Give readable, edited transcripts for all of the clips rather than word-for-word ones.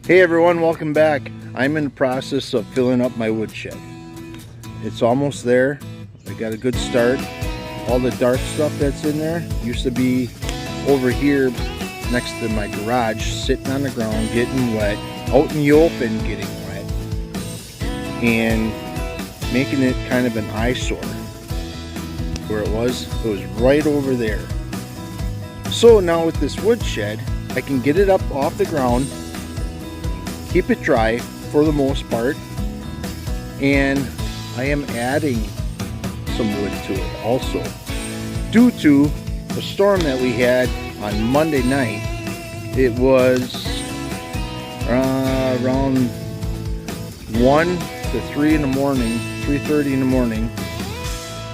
Hey everyone, welcome back. I'm in the process of filling up my woodshed. It's almost there. I got a good start. All the dark stuff that's in there used to be over here next to my garage, sitting on the ground, getting wet, out in the open, getting wet, and making it kind of an eyesore. Where it was right over there. So now with this woodshed, I can get it up off the ground, keep it dry for the most part, and I am adding some wood to it also. Due to the storm that we had on Monday night, it was around 1 to 3 in the morning, 3:30 in the morning.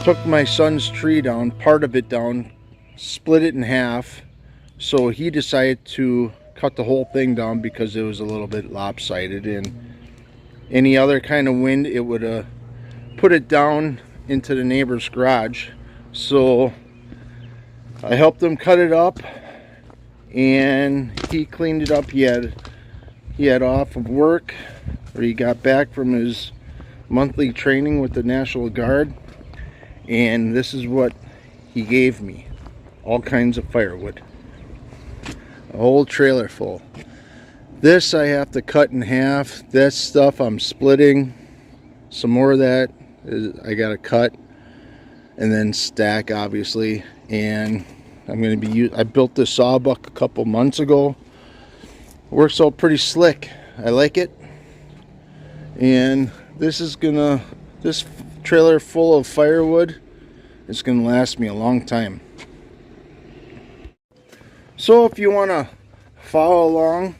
Took my son's tree down, part of it down, split it in half, so he decided to cut the whole thing down because it was a little bit lopsided, and any other kind of wind it would put it down into the neighbor's garage. So I helped him cut it up, and he cleaned it up. He had off of work, or he got back from his monthly training with the National Guard, and this is what he gave me: all kinds of firewood, a whole trailer full. This I have to cut in half. This stuff I'm splitting. Some more of that I gotta cut and then stack, obviously. And I'm gonna be I built this sawbuck a couple months ago. Works out pretty slick. I like it. And this trailer full of firewood is gonna last me a long time. So if you want to follow along,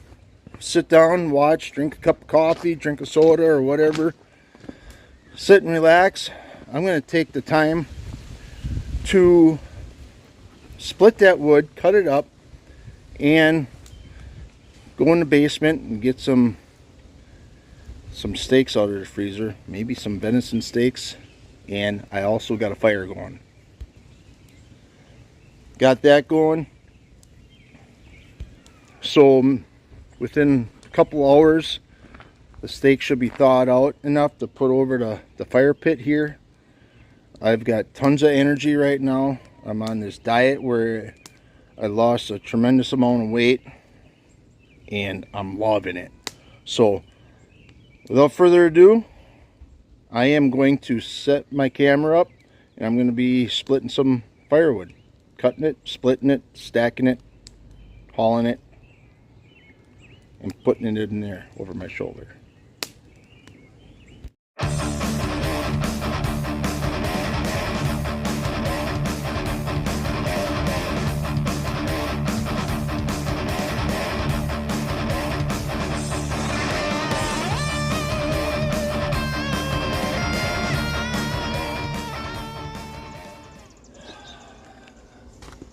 sit down, watch, drink a cup of coffee, drink a soda or whatever, sit and relax. I'm going to take the time to split that wood, cut it up, and go in the basement and get some steaks out of the freezer, maybe some venison steaks, and I also got a fire going. Got that going. So within a couple hours, the steak should be thawed out enough to put over to the fire pit here. I've got tons of energy right now. I'm on this diet where I lost a tremendous amount of weight, and I'm loving it. So without further ado, I am going to set my camera up, and I'm going to be splitting some firewood, cutting it, splitting it, stacking it, hauling it, and putting it in there over my shoulder.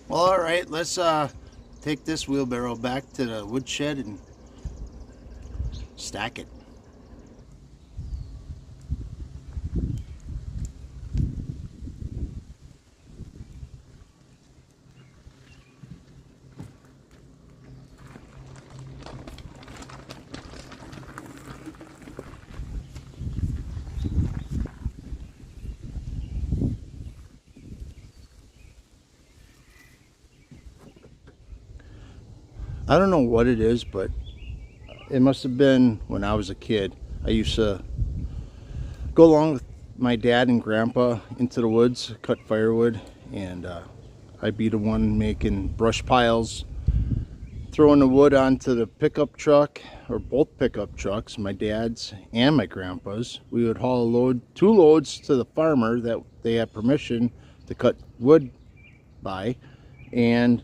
Well, all right, let's take this wheelbarrow back to the woodshed and stack it. I don't know what it is, but it must have been when I was a kid. I used to go along with my dad and grandpa into the woods, cut firewood, and I'd be the one making brush piles, throwing the wood onto the pickup truck, or both pickup trucks, my dad's and my grandpa's. We would haul two loads to the farmer that they had permission to cut wood by, and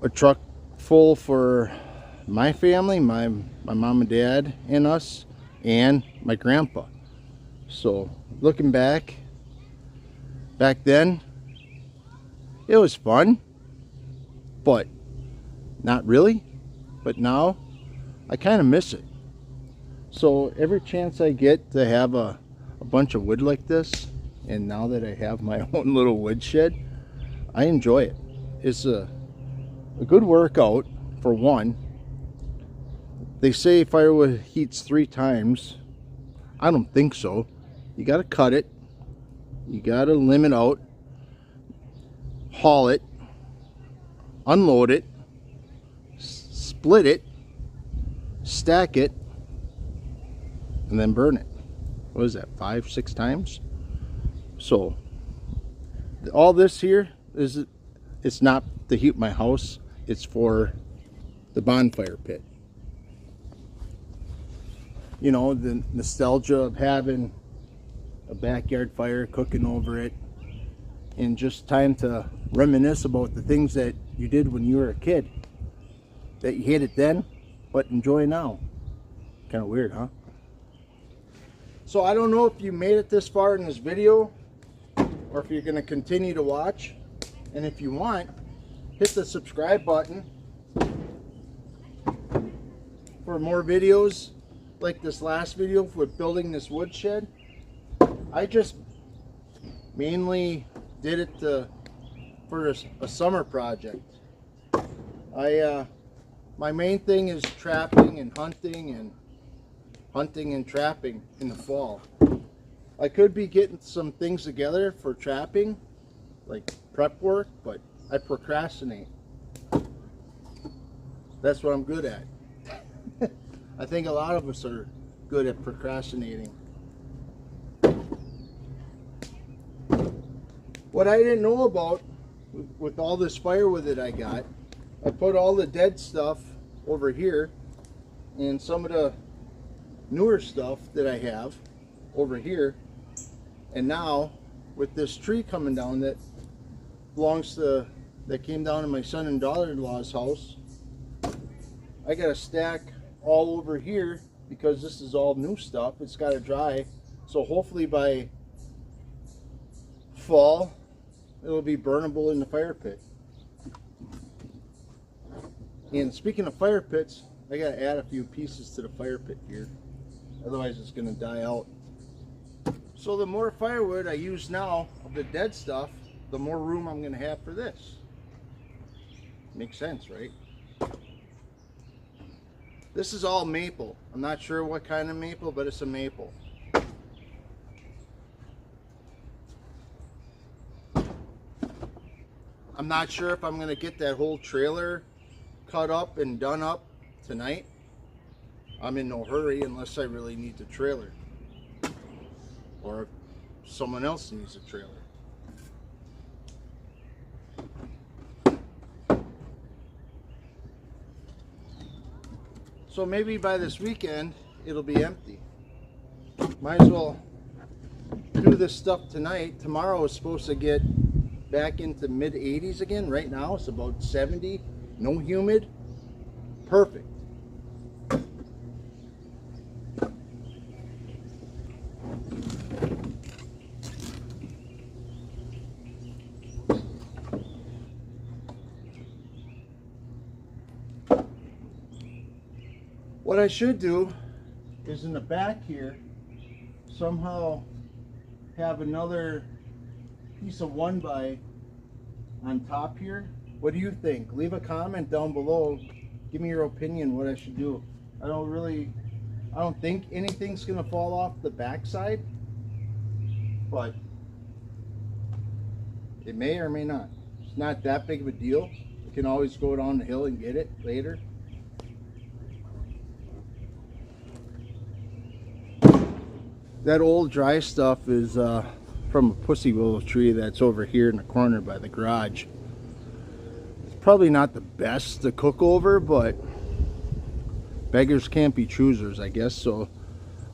a truck full for my family, my mom and dad and us, and my grandpa. So looking back then, it was fun, but not really. But now I kind of miss it. So every chance I get to have a bunch of wood like this, and now that I have my own little woodshed, I enjoy it. It's a good workout for one, They say firewood heats 3 times. I don't think so. You got to cut it. You got to limb it out. Haul it. Unload it. Split it. Stack it. And then burn it. What is that, 5, 6 times? So all this here is, it's not to heat my house, it's for the bonfire pit. You know, the nostalgia of having a backyard fire, cooking over it, and just time to reminisce about the things that you did when you were a kid, that you hated then but enjoy now. Kind of weird, huh? So I don't know if you made it this far in this video or if you're going to continue to watch, and if you want, hit the subscribe button for more videos like this last video with building this woodshed. I just mainly did it for a summer project. My main thing is trapping and hunting and trapping in the fall. I could be getting some things together for trapping, like prep work, but I procrastinate. That's what I'm good at. I think a lot of us are good at procrastinating. What I didn't know about with all this firewood that I got, I put all the dead stuff over here and some of the newer stuff that I have over here. And now with this tree coming down that came down to my son and daughter-in-law's house, I got a stack all over here because this is all new stuff. It's got to dry, so hopefully by fall it'll be burnable in the fire pit. And speaking of fire pits, I got to add a few pieces to the fire pit here, otherwise it's going to die out. So the more firewood I use now of the dead stuff, the more room I'm going to have for this. Makes sense, right? This is all maple. I'm not sure what kind of maple, but it's a maple. I'm not sure if I'm going to get that whole trailer cut up and done up tonight. I'm in no hurry unless I really need the trailer, or if someone else needs a trailer. So maybe by this weekend it'll be empty. Might as well do this stuff tonight. Tomorrow is supposed to get back into mid 80s again. Right now it's about 70, no humid, perfect. What I should do is in the back here somehow have another piece of 1x on top here. What do you think? Leave a comment down below. Give me your opinion what I should do. I don't think anything's gonna fall off the backside, but it may or may not. It's not that big of a deal. You can always go down the hill and get it later. That old dry stuff is from a pussy willow tree that's over here in the corner by the garage. It's probably not the best to cook over, but beggars can't be choosers, I guess. So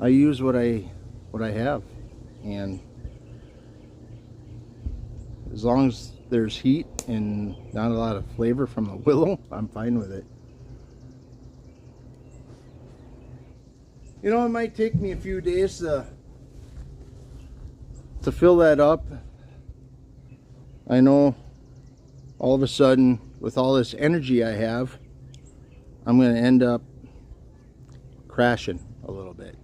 I use what I have, and as long as there's heat and not a lot of flavor from the willow, I'm fine with it. You know, it might take me a few days to fill that up. I know all of a sudden with all this energy I have, I'm going to end up crashing a little bit.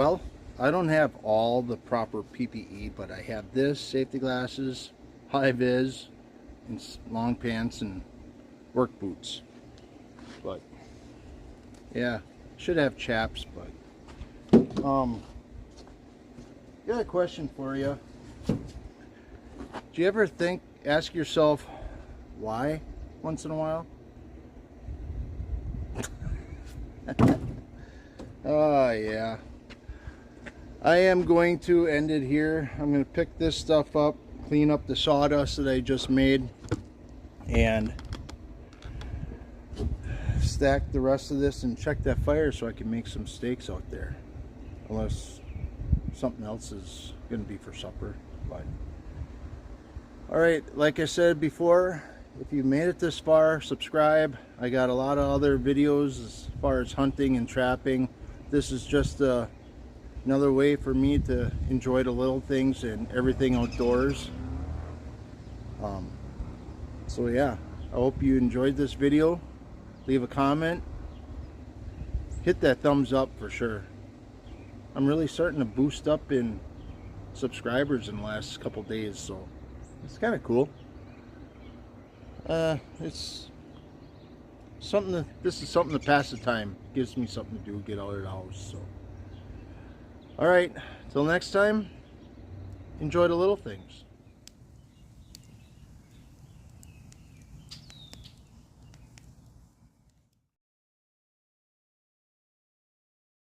Well, I don't have all the proper PPE, but I have this, safety glasses, high vis, and long pants and work boots. But yeah, should have chaps. But got a question for you. Do you ever ask yourself why once in a while? Oh yeah. I am going to end it here. I'm going to pick this stuff up, clean up the sawdust that I just made, and stack the rest of this and check that fire so I can make some steaks out there. Unless something else is going to be for supper. But alright, like I said before, if you made it this far, subscribe. I got a lot of other videos as far as hunting and trapping. This is just another way for me to enjoy the little things and everything outdoors. So yeah, I hope you enjoyed this video. Leave a comment. Hit that thumbs up for sure. I'm really starting to boost up in subscribers in the last couple days, so it's kind of cool. It's something this is something to pass the time. Gives me something to do, get out of the house. So alright, till next time, enjoy the little things.